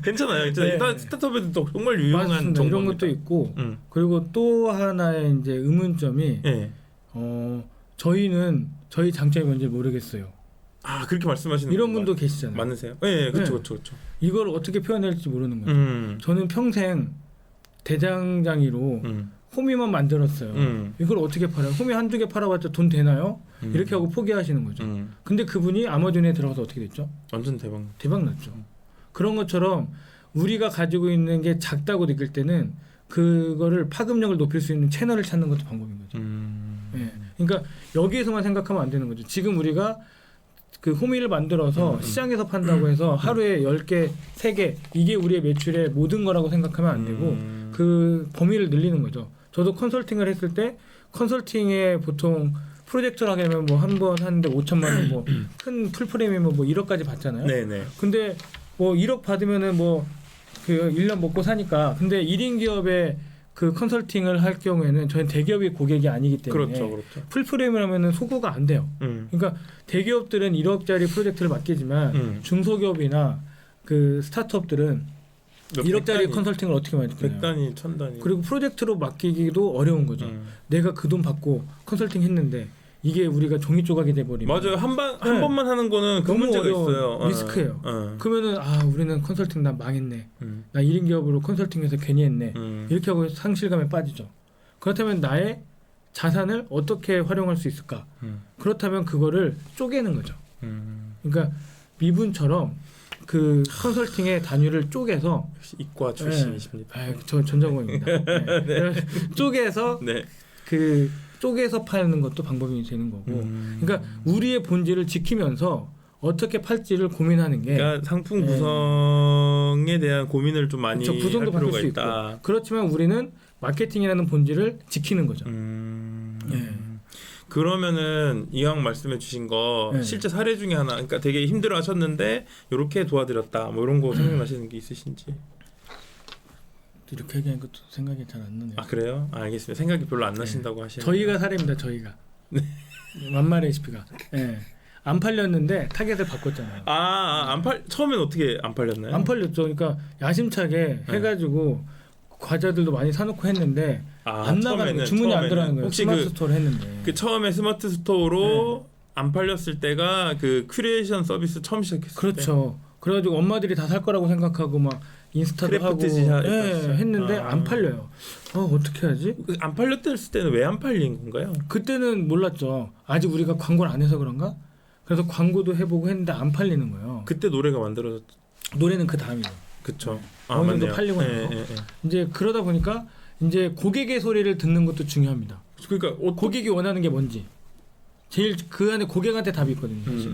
괜찮아요. 스타트업에도 또 정말 유용한 정보 이런 것도 있고 그리고 또 하나의 이제 의문점이 저희는 저희 장점이 뭔지 모르겠어요. 그렇게 말씀하시는 이런 분도 계시잖아요. 많으세요? 네, 그렇죠. 이걸 어떻게 표현할지 모르는 거죠. 저는 평생 대장장이로 호미만 만들었어요. 이걸 어떻게 팔아요? 호미 한두 개 팔아봤자 돈 되나요? 이렇게 하고 포기하시는 거죠. 근데 그분이 아마존에 들어가서 어떻게 됐죠? 완전 대박 났죠. 그런 것처럼 우리가 가지고 있는 게 작다고 느낄 때는 그거를 파급력을 높일 수 있는 채널을 찾는 것도 방법인 거죠. 예. 그러니까 여기에서만 생각하면 안 되는 거죠. 지금 우리가 그 호미를 만들어서 시장에서 판다고 해서 하루에 10개, 3개 이게 우리의 매출의 모든 거라고 생각하면 안 되고 그 범위를 늘리는 거죠. 저도 컨설팅을 했을 때 컨설팅에 보통 프로젝트를 하게 되면 뭐 한 번 하는데 5천만 원 뭐 큰 풀프레임이면 뭐 1억까지 받잖아요. 네네. 근데 뭐 1억 받으면은 뭐 그 1년 먹고 사니까. 근데 1인 기업에 그 컨설팅을 할 경우에는 저희는 대기업이 고객이 아니기 때문에 그렇죠. 풀프레임을 하면은 소구가 안 돼요. 그러니까 대기업들은 1억짜리 프로젝트를 맡기지만 중소기업이나 그 스타트업들은 1억짜리 컨설팅을 어떻게 맡기나요? 100단위, 1000단위. 그리고 프로젝트로 맡기기도 어려운 거죠. 내가 그 돈 받고 컨설팅 했는데 이게 우리가 종이 조각이 돼버리면 맞아요. 한 번만 하는 거는 그 문제가 있어요. 리스크예요. 그러면은 우리는 컨설팅 나 망했네. 나 1인 기업으로 컨설팅해서 괜히 했네. 이렇게 하고 상실감에 빠지죠. 그렇다면 나의 자산을 어떻게 활용할 수 있을까? 그렇다면 그거를 쪼개는 거죠. 그러니까 미분처럼 그 컨설팅의 단위를 쪼개서 이과 출신이십니다. 저 전자공학입니다. 네. 쪼개서 네. 그 쪼개서 파는 것도 방법이 되는 거고. 그러니까 우리의 본질을 지키면서 어떻게 팔지를 고민하는 게. 그러니까 상품 구성에 대한 고민을 좀 많이 할 필요가 있다. 있고. 그렇지만 우리는 마케팅이라는 본질을 지키는 거죠. 그러면은 이왕 말씀해 주신 거 실제 사례 중에 하나, 그러니까 되게 힘들어 하셨는데 이렇게 도와드렸다 뭐 이런 거 생각나시는 게 있으신지. 이렇게 얘기하는 것도 생각이 잘 안 나네요. 아 그래요? 알겠습니다. 생각이 별로 안 나신다고 하시는. 저희가 사례입니다. 저희가. 만말 HP가. 안 팔렸는데 타겟을 바꿨잖아요. 처음엔 어떻게 안 팔렸나요? 안 팔렸죠. 그러니까 야심차게 해가지고 과자들도 많이 사놓고 했는데 안 나가는 거예요. 주문이 안 들어가는 거예요. 혹시 스마트 스토어를 했는데. 그 처음에 스마트 스토어로 안 팔렸을 때가 그 큐레이션 서비스 처음 시작했을 때. 그렇죠. 그래가지고 엄마들이 다 살 거라고 생각하고 막 인스타도 하고 했는데 안 팔려요. 어떻게 하지? 안 팔렸을 때는 왜 안 팔린 건가요? 그때는 몰랐죠. 아직 우리가 광고를 안 해서 그런가? 그래서 광고도 해보고 했는데 안 팔리는 거예요. 그때 노래가 만들어졌죠. 노래는 그 다음이죠. 그렇죠. 어느 정도 팔리고 나서 이제 그러다 보니까 이제 고객의 소리를 듣는 것도 중요합니다. 그러니까 고객이 원하는 게 뭔지 제일 그 안에 고객한테 답이 있거든요. 사실.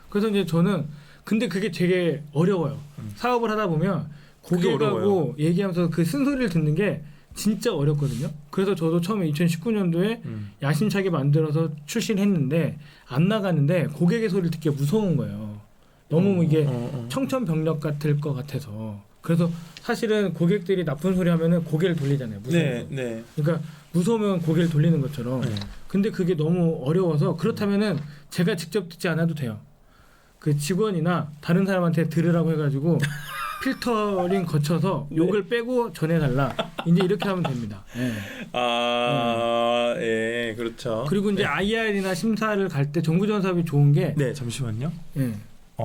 그래서 이제 저는 근데 그게 되게 어려워요. 사업을 하다 보면 고객하고 얘기하면서 그 쓴소리를 듣는 게 진짜 어렵거든요. 그래서 저도 처음에 2019년도에 야심차게 만들어서 출시를 했는데 안 나가는데 고객의 소리를 듣기가 무서운 거예요. 너무 이게 청천벽력 같을 것 같아서. 그래서 사실은 고객들이 나쁜 소리 하면은 고개를 돌리잖아요. 무서워서. 네. 그러니까 무서우면 고개를 돌리는 것처럼. 근데 그게 너무 어려워서 그렇다면은 제가 직접 듣지 않아도 돼요. 그 직원이나 다른 사람한테 들으라고 해가지고 필터링 거쳐서 욕을 빼고 전해달라. 이제 이렇게 하면 됩니다. 그렇죠. 그리고 이제 IR이나 심사를 갈 때 정부지원사업이 좋은 게 잠시만요.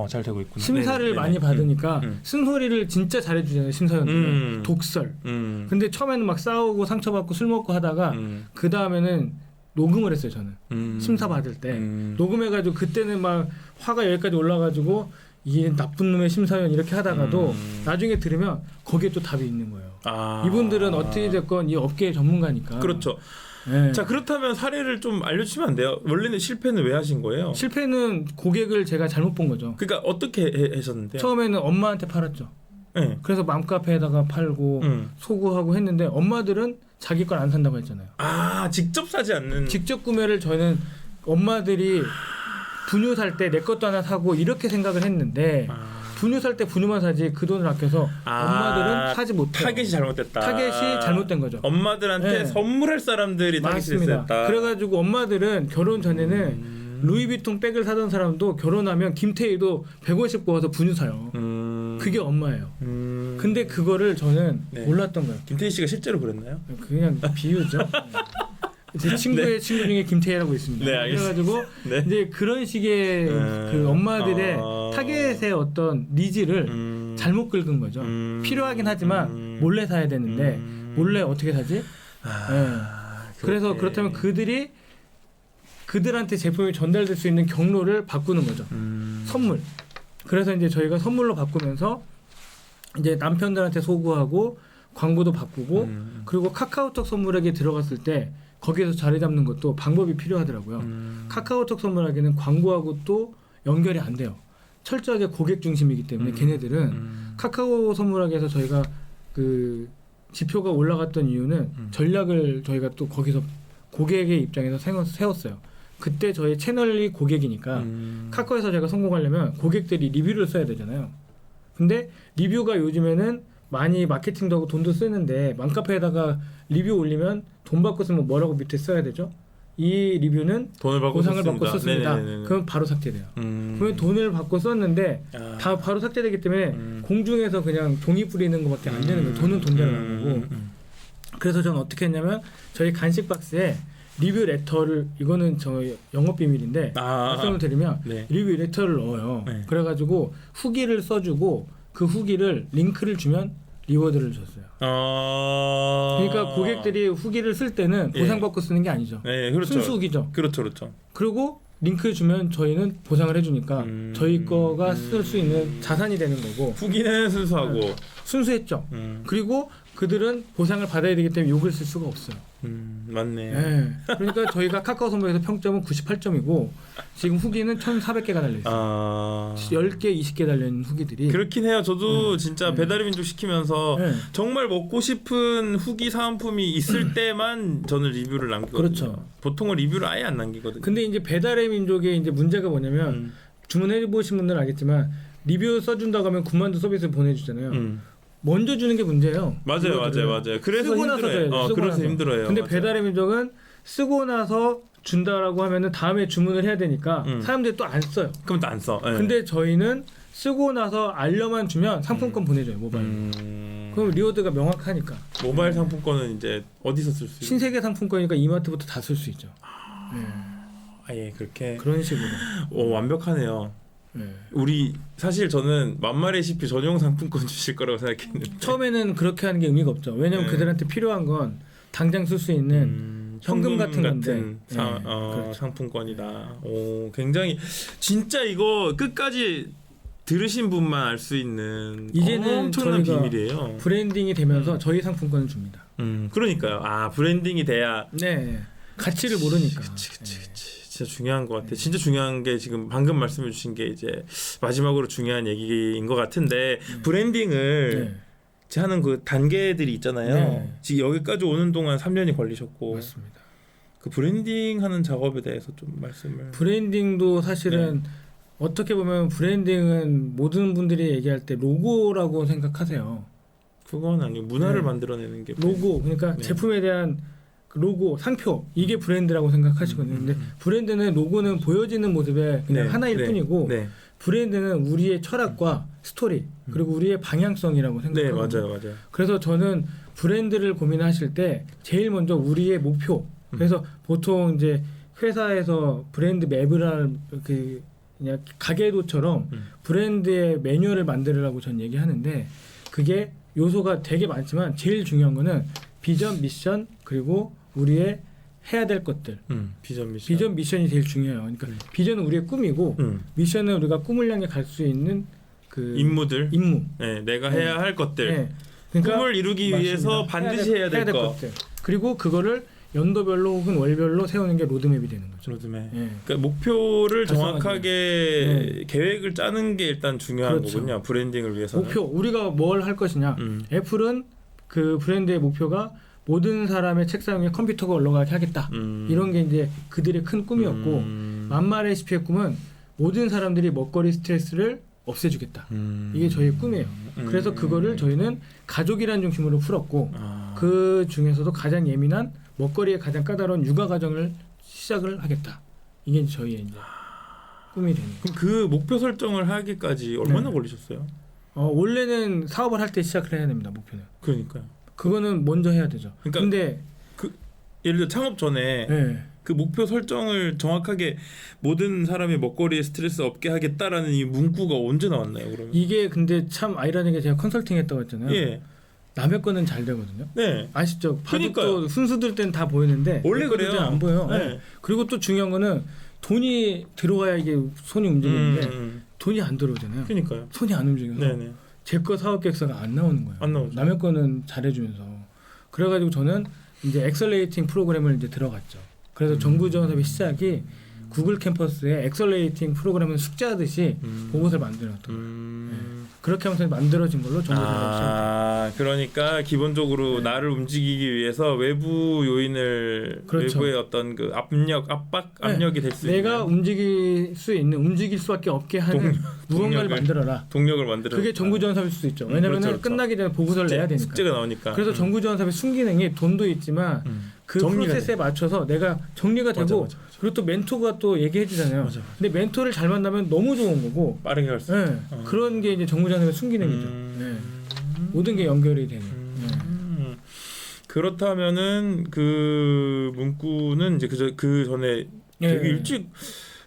잘 되고 있구나. 심사를 많이 받으니까 쓴소리를 진짜 잘해주잖아요. 심사위원들 독설. 근데 처음에는 막 싸우고 상처받고 술 먹고 하다가 그 다음에는 녹음을 했어요. 저는 심사 받을 때 녹음해가지고 그때는 막 화가 여기까지 올라가지고 이 나쁜 놈의 심사위원 이렇게 하다가도 나중에 들으면 거기에 또 답이 있는 거예요. 이분들은 어떻게 됐건 이 업계의 전문가니까. 그렇죠. 자 그렇다면 사례를 좀 알려주시면 안 돼요? 원래는 실패는 왜 하신 거예요? 실패는 고객을 제가 잘못 본 거죠. 그러니까 어떻게 하셨는데요? 처음에는 엄마한테 팔았죠. 그래서 맘카페에다가 팔고 소구하고 했는데 엄마들은 자기 걸 안 산다고 했잖아요. 직접 사지 않는. 직접 구매를 저는 엄마들이 분유 살 때 내 것도 하나 사고 이렇게 생각을 했는데 분유 살 때 분유만 사지 그 돈을 아껴서 엄마들은 사지 못해요. 타겟이 잘못됐다. 타겟이 잘못된 거죠. 엄마들한테 선물할 사람들이 타겟이 됐다. 그래가지고 엄마들은 결혼 전에는 루이비통 백을 사던 사람도 결혼하면 김태희도 150 구워서 분유 사요. 그게 엄마예요. 근데 그거를 저는 몰랐던 거예요. 김태희 씨가 실제로 그랬나요? 그냥 비유죠. 제 친구의 친구 중에 김태희라고 있습니다. 그래가지고 이제 그런 식의 그 엄마들의 타겟의 어떤 니즈를 잘못 긁은 거죠. 필요하긴 하지만 몰래 사야 되는데 몰래 어떻게 사지? 그래서 그렇다면 그들한테 제품이 전달될 수 있는 경로를 바꾸는 거죠. 선물. 그래서 이제 저희가 선물로 바꾸면서 이제 남편들한테 소구하고 광고도 바꾸고 그리고 카카오톡 선물하기에 들어갔을 때 거기에서 자리 잡는 것도 방법이 필요하더라고요. 카카오톡 선물하기는 광고하고 또 연결이 안 돼요. 철저하게 고객 중심이기 때문에 걔네들은 카카오 선물하기에서 저희가 그 지표가 올라갔던 이유는 전략을 저희가 또 거기서 고객의 입장에서 세웠어요. 그때 저희 채널이 고객이니까 카카오에서 제가 성공하려면 고객들이 리뷰를 써야 되잖아요. 근데 리뷰가 요즘에는 많이 마케팅도 하고 돈도 쓰는데 맘카페에다가 리뷰 올리면 돈 받고 쓰면 뭐라고 밑에 써야 되죠? 이 리뷰는 돈을 받고 보상을 받고 썼습니다. 그럼 바로 삭제돼요. 그러면 돈을 받고 썼는데 다 바로 삭제되기 때문에 공중에서 그냥 종이 뿌리는 것밖에 안 되는 거예요. 돈은 돈 대로 간 거고. 그래서 저는 어떻게 했냐면 저희 간식 박스에 리뷰 레터를 이거는 저희 영업 비밀인데 말씀을 드리면 리뷰 레터를 넣어요. 그래가지고 후기를 써주고 그 후기를 링크를 주면 리워드를 줬어요. 그러니까 고객들이 후기를 쓸 때는 보상받고 쓰는 게 아니죠. 그렇죠. 순수 후기죠. 그렇죠. 그리고 링크 주면 저희는 보상을 해주니까 저희 거가 쓸 수 있는 자산이 되는 거고. 후기는 순수하고 순수했죠. 그리고 그들은 보상을 받아야 되기 때문에 욕을 쓸 수가 없어요. 맞네. 그러니까 저희가 카카오 선물에서 평점은 98점이고 지금 후기는 1,400개가 달려있어요. 10개, 20개 달려있는 후기들이. 그렇긴 해요. 저도 진짜 배달의 민족 시키면서 정말 먹고 싶은 후기 사은품이 있을 때만 저는 리뷰를 남기거든요. 그렇죠. 보통은 리뷰를 아예 안 남기거든요. 근데 이제 배달의 민족의 이제 문제가 뭐냐면 주문해 보신 분들은 알겠지만 리뷰 써준다고 하면 군만두 서비스 보내주잖아요. 먼저 주는 게 문제예요. 맞아요. 그래서 힘들어요. 그래서 힘들어요. 근데 배달의 민족은 쓰고 나서 준다라고 하면은 다음에 주문을 해야 되니까 사람들이 또 안 써요. 그럼 또 안 써. 근데 저희는 쓰고 나서 알려만 주면 상품권 보내줘요. 모바일. 그럼 리워드가 명확하니까. 모바일 상품권은 이제 어디서 쓸 수 있어요? 신세계 상품권이니까 이마트부터 다 쓸 수 있죠. 그렇게 그런 식으로. 완벽하네요. 우리 사실 저는 만마레시피 전용 상품권 주실 거라고 생각했는데 처음에는 그렇게 하는 게 의미가 없죠. 왜냐면 그들한테 필요한 건 당장 쓸 수 있는 현금 같은 건데 그렇죠. 상품권이다. 굉장히 진짜 이거 끝까지 들으신 분만 알 수 있는 이제는 엄청난 비밀이에요. 브랜딩이 되면서 저희 상품권을 줍니다. 그러니까요. 브랜딩이 돼야 가치를 모르니까. 그치. 진짜 중요한 것 같아요. 진짜 중요한 게 지금 방금 말씀해 주신 게 이제 마지막으로 중요한 얘기인 것 같은데 브랜딩을 하는 그 단계들이 있잖아요. 지금 여기까지 오는 동안 3년이 걸리셨고 맞습니다. 그 브랜딩하는 작업에 대해서 좀 말씀을. 브랜딩도 사실은 어떻게 보면 브랜딩은 모든 분들이 얘기할 때 로고라고 생각하세요. 그건 아니고 문화를 만들어내는 게 로고. 그러니까 제품에 대한 로고, 상표 이게 브랜드라고 생각하시거든요. 근데 브랜드는 로고는 보여지는 모습의 그냥 하나일 뿐이고 브랜드는 우리의 철학과 스토리 그리고 우리의 방향성이라고 생각하거든요. 맞아요. 그래서 저는 브랜드를 고민하실 때 제일 먼저 우리의 목표. 그래서 보통 이제 회사에서 브랜드 맵을 그냥 가계도처럼 브랜드의 매뉴얼을 만들으라고 전 얘기하는데 그게 요소가 되게 많지만 제일 중요한 거는 비전, 미션 그리고 우리의 해야 될 것들. 비전, 미션이 제일 중요해요. 그러니까 비전은 우리의 꿈이고 미션은 우리가 꿈을 향해 갈 수 있는 그 임무. 내가 해야 할 것들. 그러니까 꿈을 이루기 위해서 반드시 해야 될 것들. 그리고 그거를 연도별로 혹은 월별로 세우는 게 로드맵이 되는 거죠. 로드맵. 그러니까 목표를 정확하게 계획을 짜는 게 일단 중요한 거군요. 브랜딩을 위해서는. 목표. 우리가 뭘 할 것이냐. 애플은 그 브랜드의 목표가 모든 사람의 책상 위에 컴퓨터가 올라가게 하겠다. 이런 게 이제 그들의 큰 꿈이었고 만마레시피의 꿈은 모든 사람들이 먹거리 스트레스를 없애주겠다. 이게 저희의 꿈이에요. 그래서 그거를 저희는 가족이라는 중심으로 풀었고 그 중에서도 가장 예민한 먹거리의 가장 까다로운 육아 과정을 시작을 하겠다. 이게 저희의 이제 꿈이 되는. 그럼 그 목표 설정을 하기까지 얼마나 걸리셨어요? 원래는 사업을 할 때 시작을 해야 됩니다. 목표는. 그러니까요. 그거는 먼저 해야 되죠. 그러니까 근데 예를 들어 창업 전에 그 목표 설정을 정확하게 모든 사람이 먹거리에 스트레스 없게 하겠다라는 이 문구가 언제 나왔나요? 그러면 이게 근데 참 아이러니하게 제가 컨설팅 했다고 했잖아요. 남의 거는 잘 되거든요. 네. 아시죠? 바둑도 그러니까요. 순수들 때는 다 보이는데 원래 그래요. 안 보여요. 네. 네. 그리고 또 중요한 거는 돈이 들어가야 이게 손이 움직이는데 돈이 안 들어오잖아요. 그러니까요. 손이 안 움직여서 네네. 제 거 사업 계획서가 안 나오는 거예요. 안 나오죠. 남의 거는 잘해주면서 그래가지고 저는 이제 엑셀레이팅 프로그램을 이제 들어갔죠. 그래서 정부지원사업의 시작이 구글 캠퍼스에 엑셀레이팅 프로그램을 숙제하듯이 그것을 만들었던 그렇게 하면서 만들어진 걸로 정부지원사업이 그러니까 기본적으로 네. 나를 움직이기 위해서 외부 요인을 그렇죠. 외부의 어떤 그 압력이 될 수 있는 내가 움직일 수밖에 없게 하는 무언가를 만들어라. 동력을 만들어. 그게 정부지원사업일 수도 있죠. 왜냐하면 그렇죠. 끝나기 전에 보고서를 내야 되니까. 숙제가 나오니까. 그래서 정부지원사업의 순기능이 돈도 있지만 그 프로세스에 맞춰서 내가 정리가 되고 맞아. 그리고 또 멘토가 또 얘기해 주잖아요. 맞아. 근데 멘토를 잘 만나면 너무 좋은 거고 빠르게 갈 수. 네. 그런 게 이제 정부지원사업의 순기능이죠. 네. 모든 게 연결이 되는. 그렇다면은 그 문구는 이제 그 전에 되게 일찍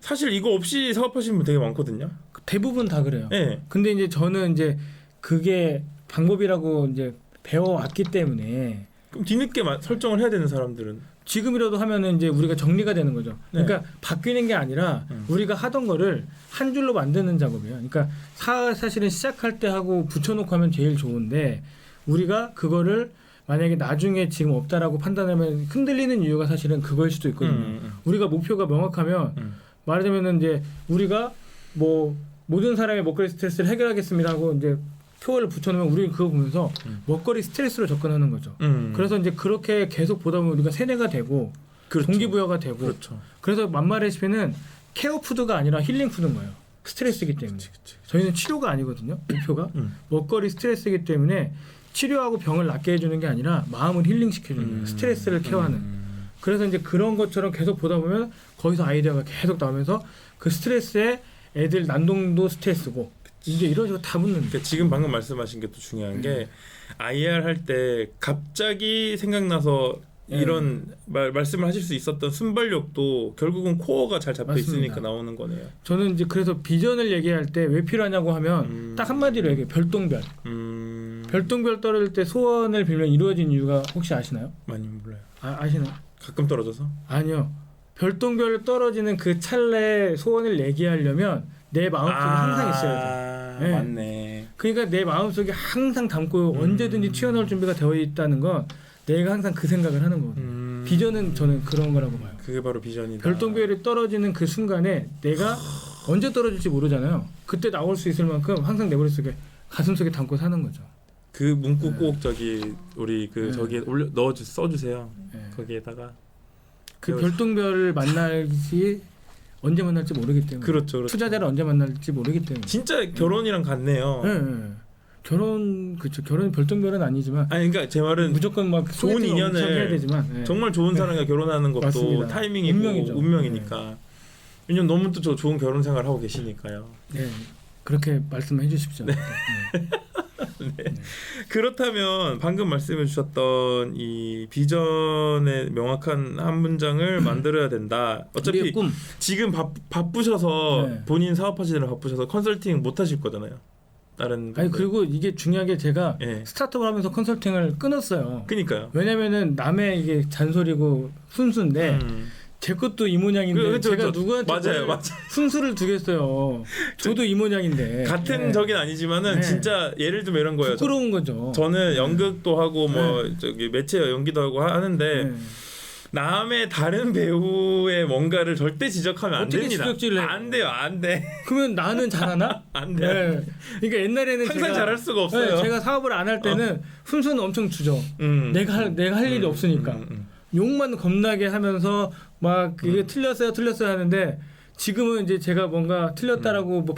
사실 이거 없이 사업하시는 분 되게 많거든요. 대부분 다 그래요. 네. 근데 이제 저는 이제 그게 방법이라고 이제 배워왔기 때문에 그럼 뒤늦게 설정을 해야 되는 사람들은 지금이라도 하면은 이제 우리가 정리가 되는 거죠. 그러니까 바뀌는 게 아니라 우리가 하던 거를 한 줄로 만드는 작업이에요. 그러니까 사실은 시작할 때 하고 붙여놓고 하면 제일 좋은데 우리가 그거를 만약에 나중에 지금 없다라고 판단하면 흔들리는 이유가 사실은 그거일 수도 있거든요. 우리가 목표가 명확하면 말하자면은 이제 우리가 뭐 모든 사람의 먹거리 스트레스를 해결하겠습니다 하고 이제 표어를 붙여놓으면 우리는 그거 보면서 먹거리 스트레스로 접근하는 거죠. 그래서 이제 그렇게 계속 보다 보면 우리가 세뇌가 되고 그렇죠. 동기부여가 되고 그렇죠. 그래서 만마 레시피는 케어 푸드가 아니라 힐링 푸드인 거예요. 스트레스이기 때문에. 그치. 저희는 치료가 아니거든요. 목표가 먹거리 스트레스이기 때문에 치료하고 병을 낫게 해주는 게 아니라 마음을 힐링시켜주는 거예요. 스트레스를 케어하는. 그래서 이제 그런 것처럼 계속 보다 보면 거기서 아이디어가 계속 나오면서 그 스트레스에 애들 난동도 스트레스고 이제 이런 식으로 다 붙는. 그러니까 지금 방금 말씀하신 게 또 중요한 게 IR 할 때 갑자기 생각나서 이런 말씀을 하실 수 있었던 순발력도 결국은 코어가 잘 잡혀 맞습니다. 있으니까 나오는 거네요. 저는 이제 그래서 비전을 얘기할 때 왜 필요하냐고 하면 딱 한마디로 얘기해요. 별똥별. 별똥별 떨어질 때 소원을 빌면 이루어진 이유가 혹시 아시나요? 많이 몰라요. 아시나요? 가끔 떨어져서? 아니요. 별똥별 떨어지는 그 찰나에 소원을 얘기하려면 내 마음속에 항상 있어야 돼. 네. 맞네. 그러니까 내 마음속에 항상 담고 언제든지 튀어나올 준비가 되어 있다는 건 내가 항상 그 생각을 하는 거거든요. 비전은 저는 그런 거라고 봐요. 그게 바로 비전이다. 별똥별이 떨어지는 그 순간에 내가 언제 떨어질지 모르잖아요. 그때 나올 수 있을 만큼 항상 내 머릿속에 가슴속에 담고 사는 거죠. 그 문구 꼭 저기 우리 그 저기에 써주세요. 거기에다가 그 별똥별을 만날지 언제 만날지 모르기 때문에. 그렇죠. 투자자를 언제 만날지 모르기 때문에. 진짜 결혼이랑 같네요. 결혼 그렇죠. 결혼 별똥별은 아니지만. 아니 그러니까 제 말은 무조건 막 좋은 인연을 해야 되지만 정말 좋은 사람과 결혼하는 것도 맞습니다. 타이밍이고 운명이니까. 왜냐면 너무 또 좋은 결혼 생활 하고 계시니까요. 네. 그렇게 말씀해 주십시오. 네. 네. 그렇다면 방금 말씀해 주셨던 이 비전의 명확한 한 문장을 만들어야 된다. 어차피 꿈. 지금 바쁘셔서 네. 본인 사업하시느라 바쁘셔서 컨설팅 못 하실 거잖아요. 다른 아니 그리고 이게 중요한 게 제가 네. 스타트업을 하면서 컨설팅을 끊었어요. 그러니까요. 왜냐면은 남의 이게 잔소리고 순수인데 제 것도 이 모양인데 그렇죠, 제가 그렇죠. 누구한테 맞아요. 순수를 두겠어요. 저도 이 모양인데 같은 적인 아니지만은 진짜 예를 들면 이런 거예요. 부끄러운 거죠. 저는 연극도 하고 뭐 저기 매체 연기도 하고 하는데 남의 다른 배우의 뭔가를 절대 지적하면 안 됩니다. 안 돼요, 안 돼. 그러면 나는 잘하나? 안 돼. 그러니까 옛날에는 항상 잘할 수가 없어요. 제가 사업을 안 할 때는 순수는 엄청 주죠. 내가 할 일이 없으니까 욕만 겁나게 하면서 막 이게 틀렸어요 하는데 지금은 이제 제가 뭔가 틀렸다라고 뭐